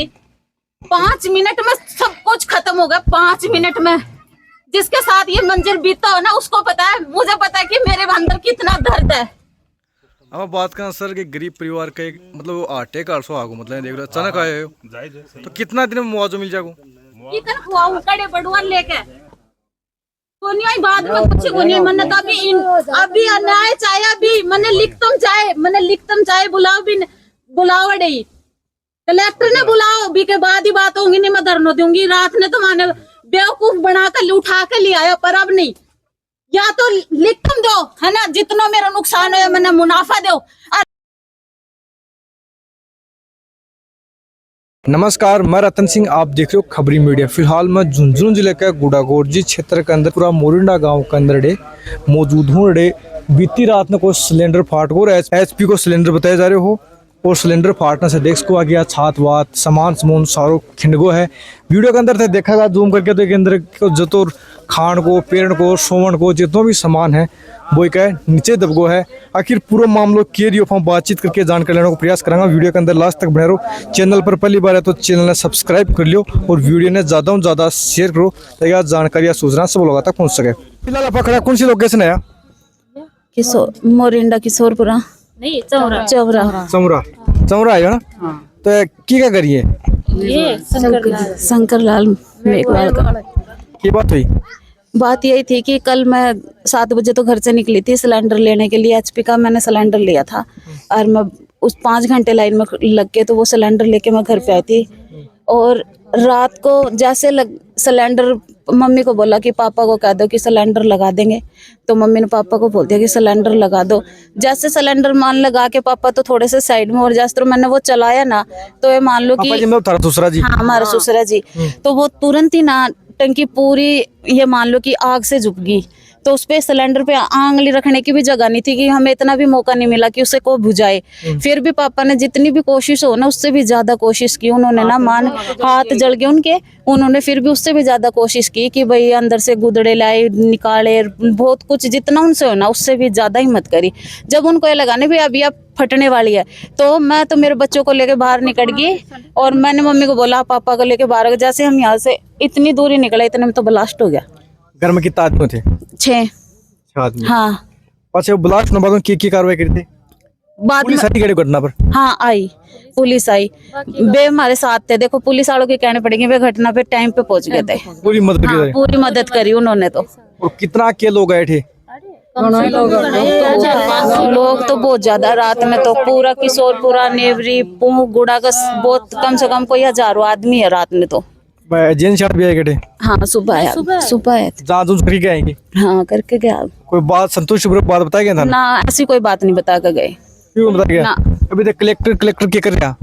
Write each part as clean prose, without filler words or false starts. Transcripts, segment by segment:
जाएगी। 5 मिनट में सब कुछ खत्म होगा, 5 मिनट में। जिसके साथ ये मंजर बीता हो ना उसको पता है, मुझे पता है कि मेरे अंदर कितना दर्द है। अब बात करें सर कि गरीब परिवार का एक मतलब वो आटे का अरसो आगो मतलब देख लो अचानक आए हो तो कितना दिन में मुआवजा मिल जाएगा? कितना हुआ कड़े बड़ुआ लेके कोनिया बाद में कुछ कोनिया मन तो अभी अन्याय चाहे अभी मैंने लिखतम चाहे बुलाओ भी बुलाओ डे कलेक्टर ने बुलाओ भी के बाद ही बात होंगी, नहीं मैं धरना दूंगी। रात ने तो माने बेवकूफ बनाकर उठा के ले आया, पर अब नहीं। या तो लिखतम दो है ना, जितना मेरा नुकसान हो मैंने मुनाफा दो। नमस्कार, मैं रतन सिंह, आप देख रहे हो खबरी मीडिया। फिलहाल मैं झुंझुनू जिले के गुड़ागोरजी क्षेत्र के अंदर पूरा मोरिंडा गांव के अंदर मौजूद हूँ। बीती रात में कोई सिलेंडर फाट को एचपी को सिलेंडर बताया जा रहे हो और सिलेंडर फाटने से देख को आ गया छात वात सामान सारो खिंडगो है। वीडियो के अंदर से देखा गया जूम करके तो के अंदर जो तो खान को पेड़ को सोवन को जितना भी सामान है वो क्या नीचे दबगो है। आखिर पूरा मामलो के रियो हम बातचीत करके जानकारी लेने को प्रयास करेंगे। वीडियो के अंदर लास्ट तक बने रहो। चैनल पर पहली बार है तो चैनल ने सब्सक्राइब कर लियो और वीडियो ने ज़्यादा से ज़्यादा शेयर करो ताकि जानकारी सूचना सब लोगों तक पहुँच सके। फिलहाल पकड़ा कौन सी लोकेशन है? मोरिंडा किशोरपुरा नहीं चौरा चौरा है ना। तो क्या करिए ये शंकर लाल मेघवाल का की बात हुई? बात यही थी कि कल मैं 7 बजे तो घर से निकली थी सिलेंडर लेने के लिए। एचपी का मैंने सिलेंडर लिया था और मैं उस 5 घंटे लाइन में लग के तो वो सिलेंडर लेके मैं घर पे आई थी। और रात को जैसे सिलेंडर मम्मी को बोला कि पापा को कह दो कि सिलेंडर लगा देंगे, तो मम्मी ने पापा को बोल दिया कि सिलेंडर लगा दो। जैसे सिलेंडर मान लगा के पापा तो थोड़े से साइड में और जैसे तो मैंने वो चलाया ना तो ये मान लो कि ससुरा जी, हाँ हमारा ससुरा जी, तो वो तुरंत ही ना टंकी पूरी ये मान लो कि आग से झुक गई। तो उस पे सिलेंडर पे आंगली रखने की भी जगह नहीं थी कि हमें इतना भी मौका नहीं मिला कि उसे को बुझाए। फिर भी पापा ने जितनी भी कोशिश हो ना उससे भी ज्यादा कोशिश की उन्होंने ना हाथ जल गए उनके। उन्होंने फिर भी उससे भी ज्यादा कोशिश की कि भाई अंदर से गुदड़े लाए निकाले बहुत कुछ जितना उनसे हो ना उससे भी ज्यादा हिम्मत करी। जब उनको ये लगा ना भाई अभी आप फटने वाली है तो मैं तो मेरे बच्चों को लेके बाहर निकल गई और मैंने मम्मी को बोला पापा को लेके बाहर। जैसे हम यहाँ से इतनी दूरी निकले इतने में तो ब्लास्ट हो गया। घर में कितना आदमी थे? 6 आदमी। हाँ। अच्छा ब्लास्ट बाद में की कार्रवाई करी थी? बाद पुलिस आई गई घटना पर? हाँ आई, पुलिस आई। वे हमारे साथ थे। देखो पुलिस वालों के कहने पड़ेंगे वे घटना पे टाइम पे पहुंच गए थे। पूरी मदद हाँ, पूरी मदद करी उन्होंने तो। और कितना के लोग आए थे? लोग तो बहुत ज्यादा। रात में तो पूरा किशोरपुरा नेवरी पूह गुड़ा का बहुत कम से कम कोई 1000 आदमी है रात में तो। जेन भी आए गए? हाँ सुबह आया करके आएंगे। हाँ करके गया। कोई बात संतोषपूर्वक बात बताया गया था ना? ऐसी कोई बात नहीं बता कर गए। क्यों बता गया? अभी तक कलेक्टर क्या कर रहा?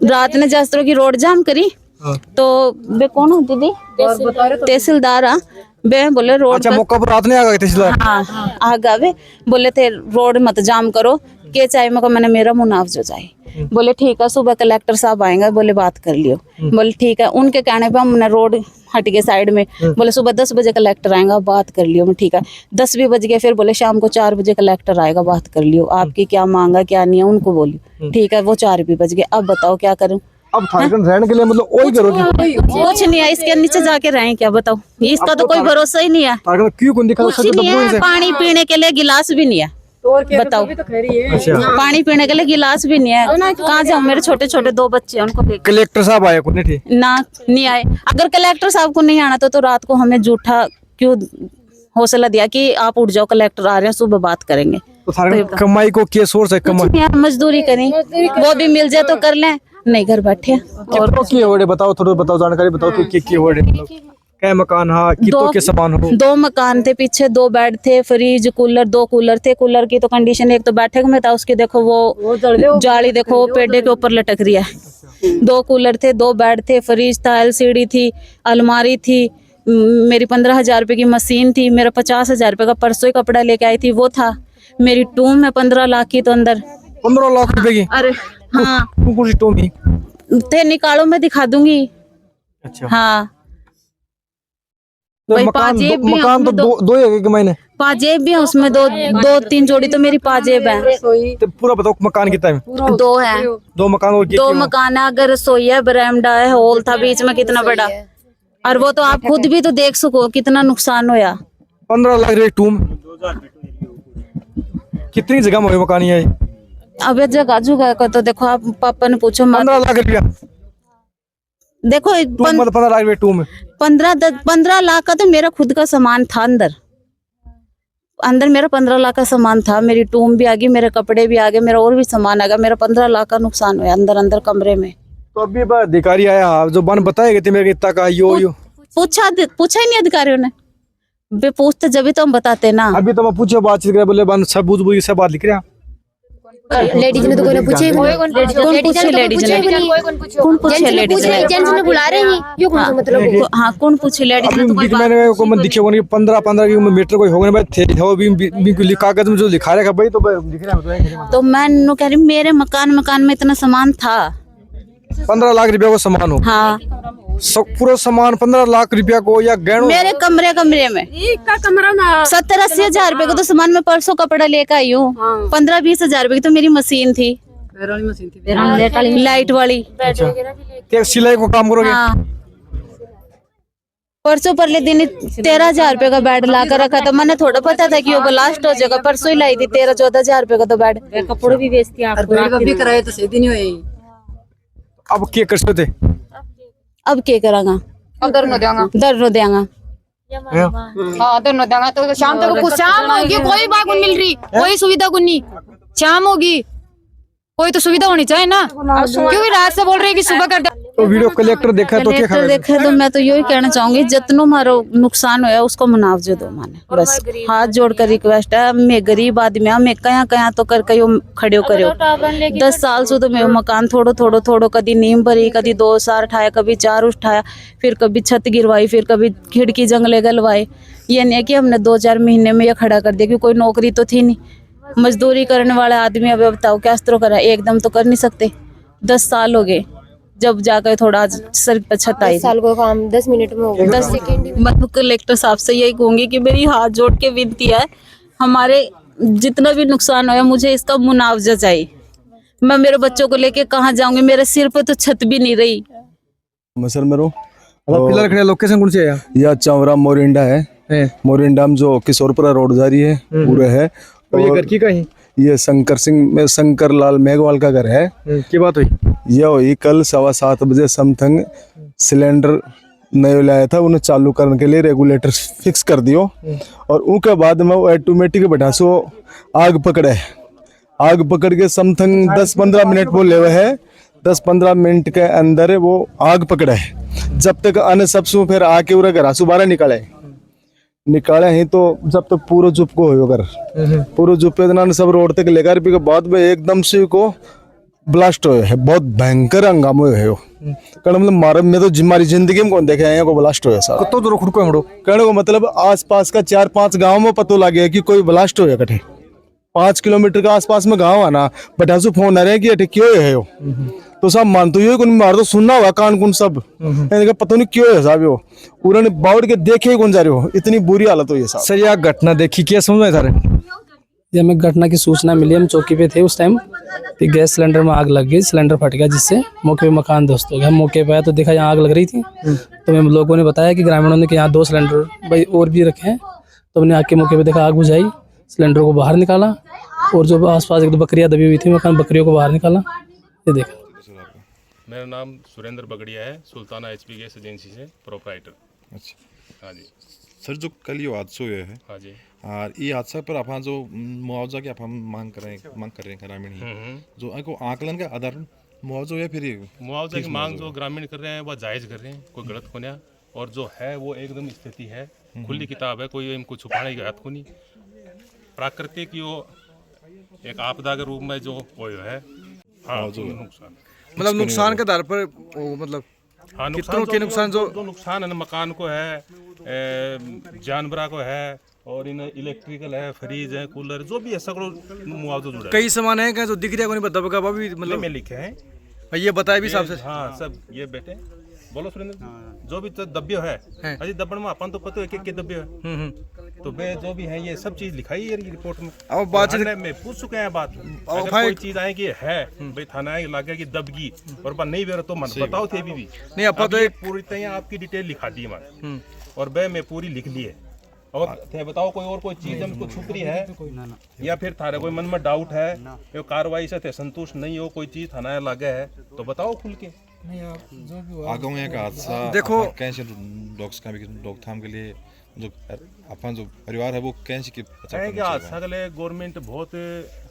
रात ने जस्त्रों की रोड जाम करी। तो वे कौन हो दीदी? तहसीलदार। वे बोले रोड अच्छा मौका पर रात ने आ गए तहसीलदार? हाँ आ गए। बोले थे रोड मत जाम करो के चाहे मैंने मेरा मुनाफ हो जाए। बोले ठीक है सुबह कलेक्टर साहब आएंगे, बोले बात कर लियो। बोले ठीक है। उनके कहने पे हमने रोड हट गए साइड में। बोले सुबह 10 बजे कलेक्टर आएगा बात कर लियो। मैं ठीक है। 10 भी बज गए। फिर बोले शाम को 4 बजे कलेक्टर आएगा बात कर लियो, आपकी क्या मांगा क्या नहीं है उनको बोलियो। ठीक है। वो 4 भी बज गए। अब बताओ क्या करूं? अब रहने के लिए मतलब वही करोगे? कुछ नहीं है। इसके नीचे जाके रहे क्या बताओ? इसका तो कोई भरोसा ही नहीं है। क्यों कुछ नहीं है। पानी पीने के लिए गिलास भी नहीं है। बताओ पानी पीने के लिए गिलास भी नहीं है। कहाँ जाऊँ? मेरे छोटे छोटे 2 बच्चे हैं उनको देख। कलेक्टर साहब आए ना नहीं आए। अगर कलेक्टर साहब को नहीं आना तो रात को हमें झूठा क्यों हौसला दिया कि आप उठ जाओ कलेक्टर आ रहे हैं सुबह बात करेंगे। तो कमाई को क्या सोर्स है? कमाई मजदूरी करें वो भी मिल जाए तो कर लें, नहीं घर बैठे। और बताओ थोड़ा बताओ जानकारी बताओ क्या मकान? हाँ कितों के सामान हो? 2 मकान थे, पीछे 2 बेड थे, फ्रिज कूलर 2 कूलर थे। कूलर की तो कंडीशन एक तो बैठक में था उसकी देखो वो जाली देखो पेड़े के ऊपर लटक रही है। 2 कूलर थे, 2 बेड थे, फ्रिज था, LCD थी, अलमारी थी, मेरी 15,000 रुपए की मशीन थी, मेरा 50,000 रुपए का परसों ही कपड़ा लेके आई थी वो था, मेरी टूम है 15 लाख की तो अंदर 15 लाख रुपए की। अरे हाँ टूम थे, निकालो मैं दिखा दूंगी। अच्छा हाँ तो भाई मकान पाजेब भी मकान तो उसमें दो है कि मैंने पाजेब भी है उसमें, दो तीन जोड़ी तो मेरी पाजेब है। तो पूरा बताओ मकान कितना है? दो है, दो मकान और दो मकान है। अगर रसोई है, बरामदा है, हॉल था बीच में कितना बड़ा, और वो तो आप खुद भी तो देख सको कितना नुकसान होया। 15 लाख रेट टूम कितनी जगह में हुए मकान ये? अब ये जगह जुगा का तो देखो, आप पापा ने पूछो मत। 15 लाख रुपया देखो टूम, मतलब 15 लाख रुपया टूम। 15 लाख का तो मेरा खुद का सामान था अंदर मेरा 15 लाख का सामान था। मेरी टूम भी आ गई, मेरे कपड़े भी आ गए, मेरा और भी सामान आ गया। मेरा 15 लाख का नुकसान हुआ अंदर कमरे में। तो अभी अधिकारी आया जो बन बताएगा कि मेरे इतना का यो पूछा ही नहीं अधिकारियों ने। वे पूछते जब भी तो हम बताते ना। अभी तो मैं पूछे बातचीत करे, बोले बन सब बुझ सब बात लिख रहा। लेडीज ने तो कोई ना पूछे कौन पूछे लेडीज ने? कौन पूछे लेडीज ने? जेंट्स ने बुला रहे हैं, ये कौन सा मतलब? हाँ, कौन पूछे लेडीज ने? तो कोई बात मैंने को मन दिखे होने 15 की मीटर कोई होगा भाई थे हो भी कागज में जो लिखा रखा भाई तो लिख रहा है। तो मैं नो कह रही मेरे मकान में इतना सामान था। 15 लाख रुपया को सामान हो? हाँ, पूरा सामान 15 लाख रुपया को या गहनों? मेरे कमरे में का कमरा में 70-80 हजार रुपए को तो सामान में परसों कपड़ा लेकर आई हूँ। 15-20 हजार रुपए की तो मेरी मशीन थी, लाइट वाली। क्या सिलाई को काम करोगे? हाँ, परसों परले दिन 13,000 रुपए का बेड ला कर रखा था। मैंने थोड़ा पता था कि वो ब्लास्ट हो जाएगा। परसों ही लाई थी 13-14 हजार रुपए का तो बेड। कपड़े भी बेचती कराए तो सीधी नहीं हुई। अब क्या कर सकते? अब क्या करांगा? अब दर न देंगा। हाँ दर न देंगा तो शाम तक शाम होगी, कोई बात नहीं मिल रही, कोई सुविधा को नहीं। शाम होगी, कोई तो सुविधा होनी चाहिए ना, क्योंकि रात से बोल रहे हैं कि सुबह कर दे। तो वीडियो कलेक्टर देखा तो क्या खबर? देखा तो मैं तो यही कहना चाहूंगी, जितनो मारो नुकसान होया उसको मुआवजा दो। माने बस हाथ जोड़कर रिक्वेस्ट है। मैं गरीब आदमी हूं, मैं कहाँ तो कर कयो खड़े करो। 10 साल से तो मैं मकान थोड़ो कदी नीम भरी, कदी 2 सार उठाया, कभी 4 उठाया, फिर कभी छत गिरवाई, फिर कभी खिड़की जंगले गलवाए। ये नहीं कि हमने 2-4 महीने में ये खड़ा कर दिया, क्योंकि कोई नौकरी तो थी नहीं। मजदूरी करने वाले आदमी अब बताओ क्या अस्त्रों करा, एकदम तो कर नहीं सकते। 10 साल हो गए जब जाकर थोड़ा सर पे छत आई। 10 साल को काम 10 मिनट में हो गया। 10 सेकंड। मैं तो कलेक्टर साहब से यही कहूंगी कि मेरी हाथ जोड़ के विनती है, हमारे जितना भी नुकसान होया मुझे इसका मुआवजा चाहिए। मैं मेरे बच्चों को लेके कहाँ जाऊंगी? मेरे सिर पे तो छत भी नहीं रही। मसर मेरो फिलहाल खड़े लोकेशन कौन से है? यह चावरा मोरिंडा है। मोरिंडा में जो किशोरपुरा रोड जा रही है पूरे है। तो ये घर की कहीं ये शंकर लाल मेघवाल का घर है। की बात हुई? यह हुई कल 7:15 बजे समथिंग। सिलेंडर नया लाया था, उन्हें चालू करने के लिए रेगुलेटर फिक्स कर दियो, और उसके बाद में वो ऑटोमेटिक बैठा सो आग पकड़ के समथिंग 10-15 मिनट वो ले है। 10-15 मिनट के अंदर वो आग पकड़ा है। जब तक अन्य सब सु फिर आके उरा घर आसू बारह निकाले ही तो जब तक पूरा जुप को हो घर पूरा जुप सब रोड तक लेकर भी बाद में एकदम से को ब्लास्ट हुए है। बहुत भयंकर हंगामा हुए है। कहने मतलब मारे में तो हमारी जिंदगी में कौन देखे हैं को ब्लास्ट हुआ सारा। तो दूर खुद को हमड़ो कहने को मतलब आसपास का 4-5 गांव में पता लग गया कि कोई ब्लास्ट हुआ कटे। 5 किलोमीटर के आसपास में गाँव आना बटासु फोन आ रहे कि अटे क्यों है यो। तो सब मानते हुए कौन मार तो सुनना हुआ कान कुन सब पता नहीं क्यों है साहब यो। उन्होंने बाउड के देखे ही कौन जा रहे हो, इतनी बुरी हालत हुई है साहब। सर यह घटना देखी क्या समझ में सारे? ये हमें घटना की सूचना मिली, हम चौकी पे थे उस टाइम कि गैस सिलेंडर में आग लग गई, सिलेंडर फट गया, जिससे मौके पे मकान ध्वस्त हो गया। हम मौके पे आए तो देखा यहाँ आग लग रही थी, तो हमें लोगों ने बताया कि ग्रामीणों ने कि यहाँ 2 सिलेंडर भाई और भी रखे हैं। तो हमने आके मौके पे देखा, आग बुझाई, सिलेंडर को बाहर निकाला, और जो आसपास 1-2 बकरियाँ दबी हुई थी मकान, बकरियों को बाहर निकाला। ये देखा। मेरा नाम सुरेंद्र बगड़िया है, सुल्ताना एचपी गैस एजेंसी से प्रोप्राइटर। अच्छा हाँ जी सर, जो कल ये हादसा हुआ है हाँ जी और ये हादसा पर आप जो मुआवजा की आप हम मांग कर रहे हैं ग्रामीण ही जो आपको आकलन का आधार मुआवजा या फिर मुआवजा की मांग जो ग्रामीण कर रहे हैं वह जायज़ कर रहे हैं, कोई गलत को नहीं। और जो है वो एकदम स्थिति है, खुली किताब है, कोई इनको छुपाने की बात को नहीं। प्राकृतिक यो एक आपदा के रूप में जो वो है। हाँ जो नुकसान मतलब नुकसान के आधार पर मतलब हाँ नुकसान जो नुकसान है ना, मकान को है, जानवरा को है, और इन इलेक्ट्रिकल है, फ्रिज है, कूलर, जो भी है सगड़ो मुआवजा जुड़ा है। कई सामान है जो दिख रहा है, बता भी मतलब में लिखे हैं ये बताया भी साहब से। हाँ सब ये बेटे बोलो सुरेंद्र, जो भी तो दब्यो है अजी दबण में अपन तो पता है कि दब्यो है, तो बे जो भी है ये सब चीज लिखाई है ये रिपोर्ट में। अब बात में पूछ चुके हैं बात, अगर कोई चीज आए कि है भाई थाना लागे की दबगी और बात नहीं बेरो तो मन बताओ थे भी नहीं अपन तो पूरी तरह आपकी डिटेल लिखा दी है और बे मैं पूरी लिख ली है। और थे बताओ कोई और कोई चीज हमको छुप रही है या फिर थारे कोई मन में डाउट है, ये कार्रवाई से थे संतुष्ट नहीं हो, कोई चीज थाना लागे है तो बताओ खुल के। आगे में का हादसा देखो कैसे डॉग्स का भी रोकथाम के लिए जो अपन जो परिवार है वो कैसे की हादसा के लिए गवर्नमेंट बहुत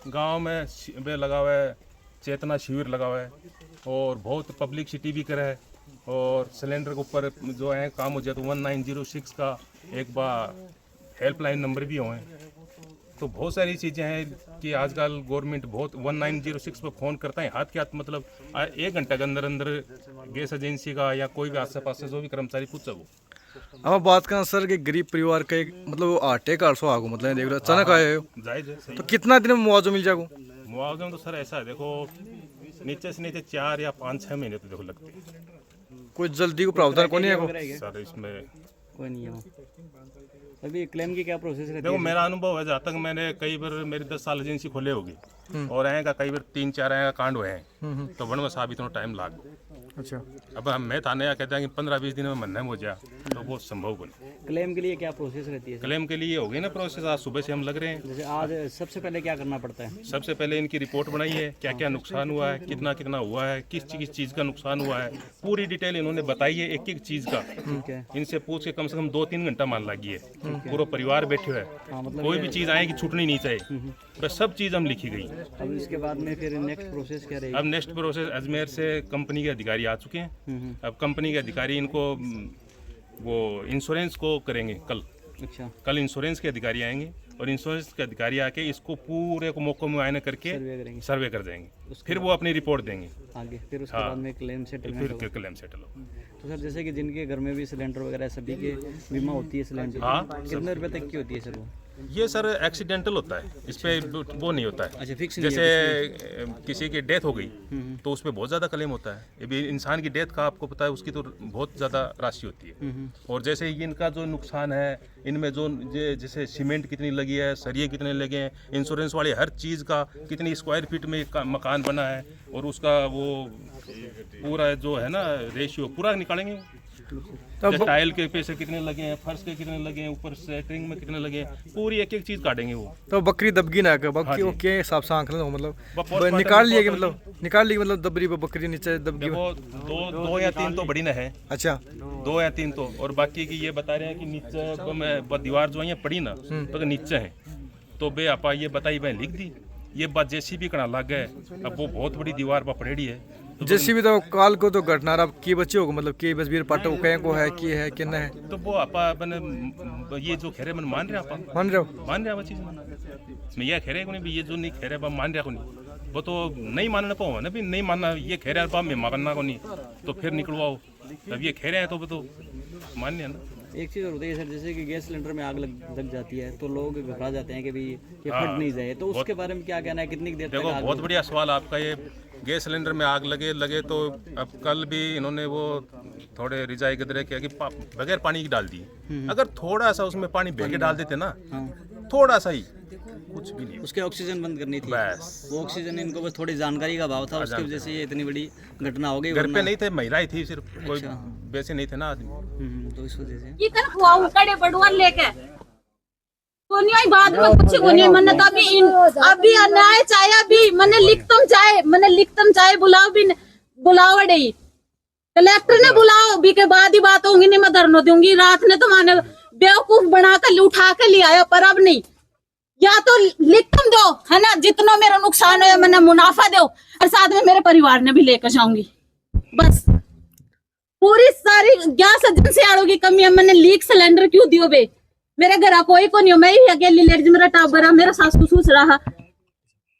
गांव में वे लगा हुआ है, चेतना शिविर लगा हुआ है और बहुत पब्लिसिटी भी करे है और सिलेंडर के ऊपर जो है काम हो जाए तो 1906 का एक बार हेल्पलाइन नंबर भी हुए हैं। तो बहुत सारी चीज़ें हैं कि आजकल गवर्नमेंट बहुत 1906 पर फ़ोन करता है हाथ के हाथ, मतलब 1 घंटे के अंदर अंदर गैस एजेंसी का या कोई भी आस पास से जो भी कर्मचारी पूछ सको। अब बात करें सर कि गरीब परिवार का एक मतलब वो आटे का अरसों आगो मतलब देख रहे अचानक आए हो जायज़ है, सही। तो कितना दिन में मुआवजा मिल जाएगा? मुआवजे में तो सर ऐसा है, देखो नीचे से नीचे 4 या 5-6 महीने तो देखो लगते हैं। कोई जल्दी को प्रावधान कौन है सर इसमें कोई नहीं है। अभी क्लेम की क्या प्रोसेस रहती देखो मेरा अनुभव है, जहाँ तक मैंने कई बार मेरी 10 साल एजेंसी खोले होगी और आएगा कई बार 3-4 आएगा कांड हुए हैं तो वन में साबित होना टाइम लाग। अच्छा अब हम मैं थाने कहते हैं कि 15-20 दिन में मन हो जाए तो वो संभव बने। क्लेम के लिए क्या प्रोसेस रहती है? क्लेम के लिए हो गई ना प्रोसेस, आज सुबह से हम लग रहे हैं। जैसे आज सबसे पहले क्या करना पड़ता है? सबसे पहले इनकी रिपोर्ट बनाई है, क्या क्या नुकसान हुआ है, कितना कितना हुआ है, किस चीज़ का नुकसान हुआ है, पूरी डिटेल इन्होंने बताई है एक एक चीज़ का। ठीक है। इनसे पूछ के कम से कम 2-3 घंटा मान लगी है, पूरा परिवार बैठे हुए है, कोई भी चीज़ आए कि छूटनी नहीं चाहिए, बस सब चीज़ हम लिखी गई। अब इसके बाद में फिर नेक्स्ट प्रोसेस क्या रहेगी? अब नेक्स्ट प्रोसेस अजमेर से कंपनी के अधिकारी आ चुके हैं, अब कंपनी के अधिकारी इनको वो इंश्योरेंस को करेंगे कल। अच्छा। कल इंश्योरेंस के अधिकारी आएंगे और इंश्योरेंस के अधिकारी आके इसको पूरे को मौके मुआयना करके सर्वे कर जाएंगे, फिर वो अपनी रिपोर्ट देंगे आगे, फिर उसके हाँ। बाद में क्लेम सेटलमेंट फिर होगा। क्लेम सेटल हो। तो सर जैसे कि जिनके घर में भी सिलेंडर वगैरह सभी के बीमा होती है सिलेंडर, हाँ, कितने रुपए तक की होती है सर वो? ये सर एक्सीडेंटल होता है, इस पे वो नहीं होता है। अच्छा, फिक्स नहीं है जैसे किसी की डेथ हो गई तो उस पर बहुत ज़्यादा क्लेम होता है। ये भी इंसान की डेथ का आपको पता है उसकी तो बहुत ज़्यादा राशि होती है। और जैसे इनका जो नुकसान है, इनमें जो जैसे सीमेंट कितनी लगी है, सरिये कितने लगे हैं, इंश्योरेंस वाले हर चीज़ का कितनी स्क्वायर फीट में मकान बना है और उसका वो पूरा जो है ना रेशियो पूरा निकालेंगे। टाइल के पैसे कितने लगे हैं, फर्श के कितने लगे हैं, ऊपर सेटरिंग में कितने लगे हैं, पूरी एक एक चीज़ काटेंगे वो। तो बकरी दबगी ना कर बकरी वो के हिसाब से आंकलन हो मतलब निकाल लिए मतलब दबरी पे बकरी नीचे दबगी। वो 2 या 3 तो बड़ी ना है। अच्छा 2 या 3 तो, और बाकी की ये बता रहे हैं कि नीचे में दीवार जो है ये पड़ी ना तो नीचे है, तो बे आपा ये बताई मैं लिख दी, ये बात जैसी भी कना लग गए, अब वो बहुत बड़ी दीवार पर पड़ेड़ी है तो जैसी भी तो काल को तो घटना अब की बच्चे होगा मतलब की बस वीर पाटो कहीं को है कि है कि न है, तो वो आपा अपने ये जो खेरे मन मान रहे आपा मान रहे हो मान रहे चीज मैं ये खेरे को नहीं भी ये जो नहीं खेरे बा मान रहा को नहीं, वो तो नहीं मानना पाओ ना भी नहीं मानना, ये खेरे बा मैं मानना को नहीं तो फिर निकलवाओ, अब ये खेरे हैं तो वो तो मान लिया ना। एक चीज़ और होती है सर, जैसे कि गैस सिलेंडर में आग लग जाती है तो लोग घबरा जाते हैं कि भाई ये फट नहीं जाए, तो उसके बारे में क्या कहना है, कितनी देर तक देखो आग बहुत बढ़िया सवाल आपका ये। गैस सिलेंडर में आग लगे तो अब कल भी इन्होंने वो थोड़े रिजाई गदरे किया कि बगैर पानी की डाल दी, अगर थोड़ा सा उसमें पानी बह डाल देते ना, थोड़ा सा ही, कुछ भी नहीं, उसके ऑक्सीजन बंद करनी थी बस। वो ऑक्सीजन इनको बस थोड़ी जानकारी का अभाव था, उसकी वजह से ये इतनी बड़ी घटना हो गई। घर पे नहीं थे, महिला ही थी सिर्फ, कोई वैसे नहीं थे ना आदमी। तो इस वजह से इधर हुआ कड़े बड़ुआ लेके तो नहीं आई बाद में कुछ को नहीं मन तभी अभी अन्याय चाहे अभी मैंने लिखतम चाहे बुलाओ डे कलेक्टर ने बुलाओ भी के बाद ही बात होंगी, नहीं मैं धरना दूंगी। रात ने तो माने बेवकूफ बना कर उठा के ले आया, पर अब नहीं, या तो लिखतम दो है ना, जितना मेरा नुकसान है मैंने मुनाफा दो और साथ में मेरे परिवार ने भी लेकर जाऊंगी, बस पूरी सारी गैस एजेंसी आड़ों की कमी है। मैंने लीक सिलेंडर क्यों दियो बे, मेरे घर कोई को नहीं हो, मैं ही अकेली लेडीज, मेरा टाबर है, मेरा सास ससुर रहा,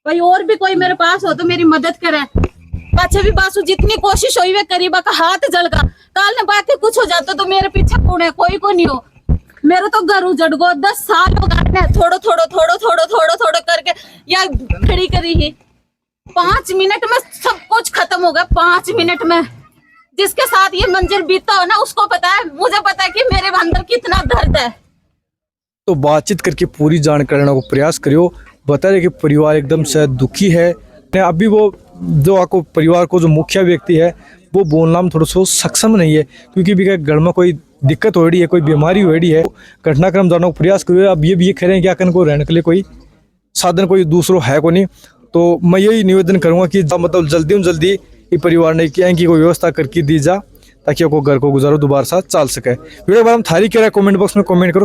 कोई और भी कोई मेरे पास हो तो मेरी मदद करे। पाछे भी बासु जितनी कोशिश हुई वे करीबा का हाथ जल का, काल ने बाकी कुछ हो जाता तो मेरे पीछे कौन है, कोई को नहीं हो। मेरा तो घर उजड़ गो, 10 साल हो गए, थोड़ो करके या खड़ी करी ही, 5 मिनट में सब कुछ खत्म हो गया, 5 मिनट में जिसके साथ ये मंजिल बीतता हो ना उसको पता है, मुझे पता है कि मेरे अंदर कितना दर्द है। तो बातचीत करके पूरी जानकारी लेने को प्रयास करियो। बता रहे कि परिवार एकदम से दुखी है। अभी वो जो आपको परिवार को जो मुखिया व्यक्ति है वो बोलना में थोड़ा सा सक्षम नहीं है, क्योंकि भी घर में कोई दिक्कत हो रही है, कोई बीमारी हो रही है। घटनाक्रम जानने को प्रयास करियो। अब ये भी कह रहे हैं कि आखिर को रहने के लिए कोई साधन कोई दूसरो है को नहीं। तो मैं यही निवेदन करूंगा कि मतलब जल्दी में जल्दी ये परिवार ने की कोई व्यवस्था करके दी जा, ताकि आपको घर को गुजारो दोबारा साथ चल सके। वीडियो के बाद थारी कह रहा है कमेंट बॉक्स में कमेंट करो।